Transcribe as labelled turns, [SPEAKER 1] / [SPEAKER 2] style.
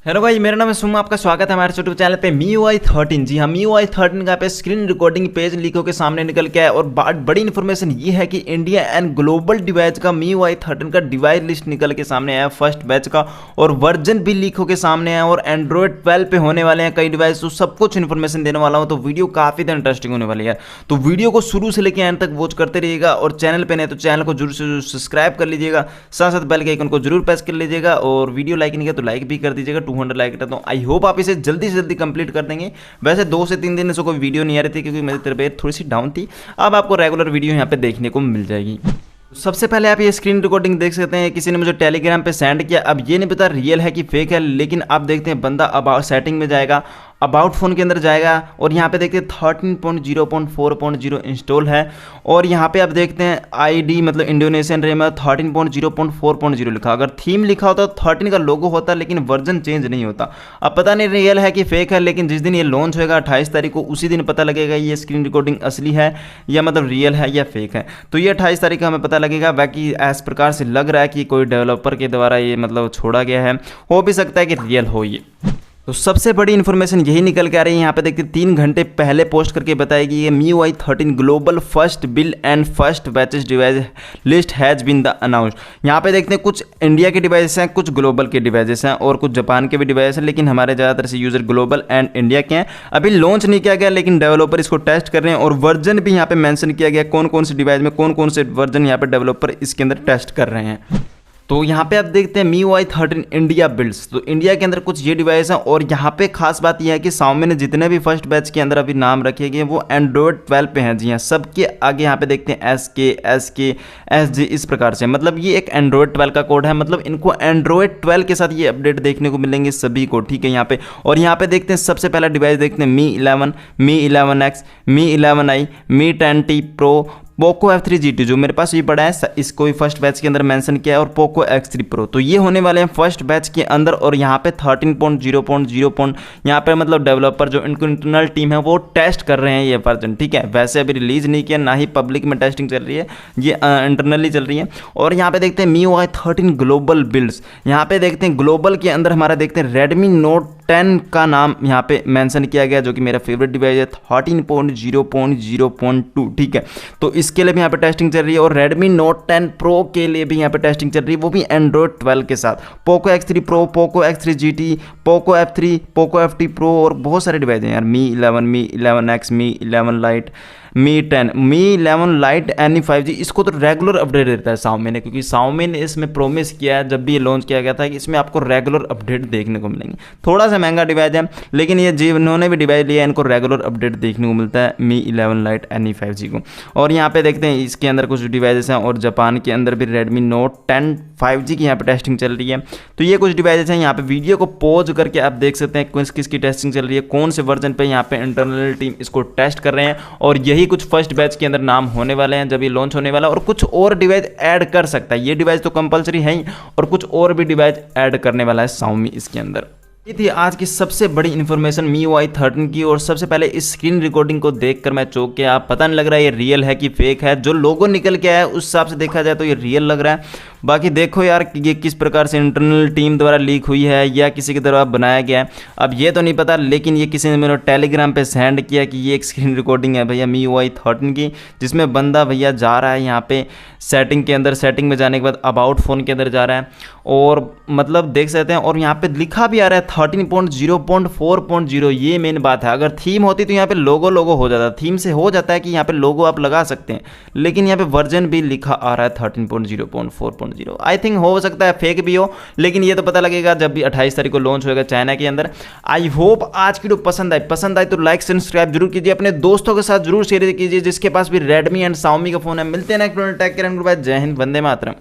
[SPEAKER 1] Hello भाई, मेरा नाम है सुम। आपका स्वागत है हमारे यूट्यूब चैनल पे MIui 13। जी हाँ, MIui 13 का पे स्क्रीन रिकॉर्डिंग पेज लीकों के सामने निकल के आया और बड़ी इन्फॉर्मेशन ये है कि इंडिया एंड ग्लोबल डिवाइस का MIui 13 का डिवाइस लिस्ट निकल के सामने आया फर्स्ट बैच का, और वर्जन भी लीक होकर सामने आया और एंड्रॉइड 12 पे होने वाले हैं कई डिवाइस। तो सब कुछ इन्फॉर्मेशन देने वाला हूँ, तो वीडियो काफ़ी इंटरेस्टिंग होने वाली है। तो वीडियो को शुरू से लेकर एंड तक वॉच करते रहिएगा, और चैनल पे नहीं तो चैनल को जरूर से जरूर सब्सक्राइब कर लीजिएगा, साथ साथ बेल के आइकन को जरूर प्रेस कर लीजिएगा, और वीडियो लाइक नहीं किया तो लाइक भी कर दीजिएगा। 200 लाइक करता हूँ। आई होप आप इसे जल्दी से जल्दी कंप्लीट कर देंगे। वैसे 2 से 3 दिन से कोई वीडियो नहीं आ रही थी क्योंकि मेरी तबीयत थोड़ी सी डाउन थी। अब आपको रेगुलर वीडियो यहाँ पे देखने को मिल जाएगी। सबसे पहले आप ये स्क्रीन रिकॉर्डिंग देख सकते हैं, किसी ने मुझे टेलीग्राम पे सेंड किया। अब ये नहीं पता रियल है कि फेक है, लेकिन आप देखते हैं बंदा अबाउट सेटिंग में जाएगा, अबाउट फ़ोन के अंदर जाएगा, और यहाँ पे देखते हैं 13.0.4.0 इंस्टॉल है, और यहाँ पे आप देखते हैं आईडी मतलब इंडोनेशियन रैम 13.0.4.0 लिखा। अगर थीम लिखा होता तो 13 का लोगो होता, लेकिन वर्जन चेंज नहीं होता। अब पता नहीं रियल है कि फेक है, लेकिन जिस दिन ये लॉन्च होगा 28 तारीख को, उसी दिन पता लगेगा ये स्क्रीन रिकॉर्डिंग असली है या मतलब रियल है या फेक है। तो ये 28 तारीख का हमें पता लगेगा। बाकी इस प्रकार से लग रहा है कि कोई डेवलपर के द्वारा ये मतलब छोड़ा गया है, हो भी सकता है कि रियल हो ये। तो सबसे बड़ी इन्फॉर्मेशन यही निकल के आ रही है। यहाँ पे देखते 3 घंटे पहले पोस्ट करके बताएगी ये MIui 13 global first build and first batches device list has been the announced. यहाँ पे देखते हैं कुछ इंडिया के डिवाइस हैं, कुछ ग्लोबल के डिवाइसेस हैं, और कुछ जापान के भी डिवाइस हैं, लेकिन हमारे ज़्यादातर से यूज़र ग्लोबल एंड इंडिया के हैं। अभी लॉन्च नहीं किया गया, लेकिन डेवलपर इसको टेस्ट कर रहे हैं, और वर्जन भी यहाँ पे मेंशन किया गया कौन कौन से डिवाइस में कौन कौन से वर्जन यहाँ पे डेवलपर इसके अंदर टेस्ट कर रहे हैं। तो यहाँ पे आप देखते हैं MIui 13 इंडिया बिल्ड्स। तो इंडिया के अंदर कुछ ये डिवाइस हैं, और यहाँ पे खास बात यह है कि Xiaomi ने जितने भी फर्स्ट बैच के अंदर अभी नाम रखे गए वो एंड्रॉयड 12 पे हैं। जी हाँ, सबके आगे यहाँ पे देखते हैं SK, SG इस प्रकार से, मतलब ये एक एंड्रॉयड 12 का कोड है। मतलब इनको एंड्रॉयड 12 के साथ ये अपडेट देखने को मिलेंगे सभी को, ठीक है यहाँ पे। और यहाँ पे देखते हैं सबसे पहला डिवाइस देखते हैं Mi 11, Mi 11X, Mi 11i, Mi 10T Pro, Poco F3 GT जो मेरे पास ये पड़ा है, इसको भी फर्स्ट बैच के अंदर मेंशन किया है, और पोको X3 Pro। तो ये होने वाले हैं फर्स्ट बैच के अंदर। और यहाँ पे 13.0.0. यहाँ पे मतलब डेवलपर जो इनको इंटरनल टीम है वो टेस्ट कर रहे हैं ये वर्जन, ठीक है। वैसे अभी रिलीज नहीं किया, ना ही पब्लिक में टेस्टिंग चल रही है, ये इंटरनली चल रही है। और यहाँ पे देखते हैं MIui 13 ग्लोबल बिल्ड्स। यहाँ पे देखते हैं ग्लोबल के अंदर हमारा देखते हैं Redmi Note 10 का नाम यहाँ पे मेंशन किया गया, जो कि मेरा फेवरेट डिवाइस है, 13.0.0.2, ठीक है। तो इसके लिए भी यहाँ पे टेस्टिंग चल रही है, और Redmi Note 10 Pro के लिए भी यहाँ पे टेस्टिंग चल रही है, वो भी एंड्रॉयड 12 के साथ। Poco X3 Pro, Poco X3 GT, Poco F3, Poco FT Pro, और बहुत सारे डिवाइस हैं यार। Mi 11, Mi 11X, Mi 11 Lite, Mi 10, Mi 11 Lite Any 5G, इसको तो रेगुलर अपडेट देता है Xiaomi ने, क्योंकि Xiaomi ने इसमें प्रोमिस किया है जब भी ये लॉन्च किया गया था कि इसमें आपको रेगुलर अपडेट देखने को मिलेंगे। थोड़ा सा महंगा डिवाइस है, लेकिन ये जिन्होंने भी डिवाइस लिया है इनको रेगुलर अपडेट देखने को मिलता है Mi 11 Lite Any 5G को। और यहाँ पे देखते हैं इसके अंदर कुछ डिवाइसेस हैं, और जापान के अंदर भी Redmi Note 10 5G की यहाँ पे टेस्टिंग चल रही है। तो ये कुछ डिवाइसेस हैं। यहाँ पे वीडियो को पॉज करके आप देख सकते हैं किसकी टेस्टिंग चल रही है, कौन से वर्जन पे यहाँ पे इंटरनल टीम इसको टेस्ट कर रहे हैं, और यही कुछ फर्स्ट बैच के अंदर नाम होने वाले हैं जब ये लॉन्च होने वाला है। और कुछ और डिवाइस ऐड कर सकता है, ये डिवाइस तो कंपलसरी है ही, और कुछ और भी डिवाइस ऐड करने वाला है Xiaomi इसके अंदर। ये थी आज की सबसे बड़ी इन्फॉर्मेशन MIui 13 की। और सबसे पहले इस स्क्रीन रिकॉर्डिंग को देखकर मैं चौंक गया। पता नहीं लग रहा है ये रियल है कि फेक है। जो लोगो निकल के आया है उस हिसाब से देखा जाए तो ये रियल लग रहा है। बाकी देखो यार ये किस प्रकार से इंटरनल टीम द्वारा लीक हुई है या किसी के द्वारा बनाया गया है, अब ये तो नहीं पता, लेकिन ये किसी ने मेरे टेलीग्राम पे सेंड किया कि ये एक स्क्रीन रिकॉर्डिंग है भैया MIui 13 की, जिसमें बंदा भैया जा रहा है यहाँ पे सेटिंग के अंदर, सेटिंग में जाने के बाद अबाउट फ़ोन के अंदर जा रहा है, और मतलब देख सकते हैं। और यहाँ पे लिखा भी आ रहा है 13.0.4.0। ये मेन बात है। अगर थीम होती तो यहाँ पे लोगो हो जाता, थीम से हो जाता है कि यहाँ पे लोगो आप लगा सकते हैं, लेकिन यहाँ पे वर्जन भी लिखा आ रहा है 13.0.4.0। आई थिंक हो सकता है फेक भी हो, लेकिन ये तो पता लगेगा जब भी 28 तारीख को लॉन्च होगा चाइना के अंदर। आई होप आज की वीडियो पसंद आई तो लाइक सब्सक्राइब जरूर कीजिए, अपने दोस्तों के साथ जरूर शेयर कीजिए जिसके पास भी Redmi एंड Xiaomi का फोन है। मिलते हैं नेक्स्ट वीडियो में। Take care and goodbye. जय हिंद, वंदे मातरम।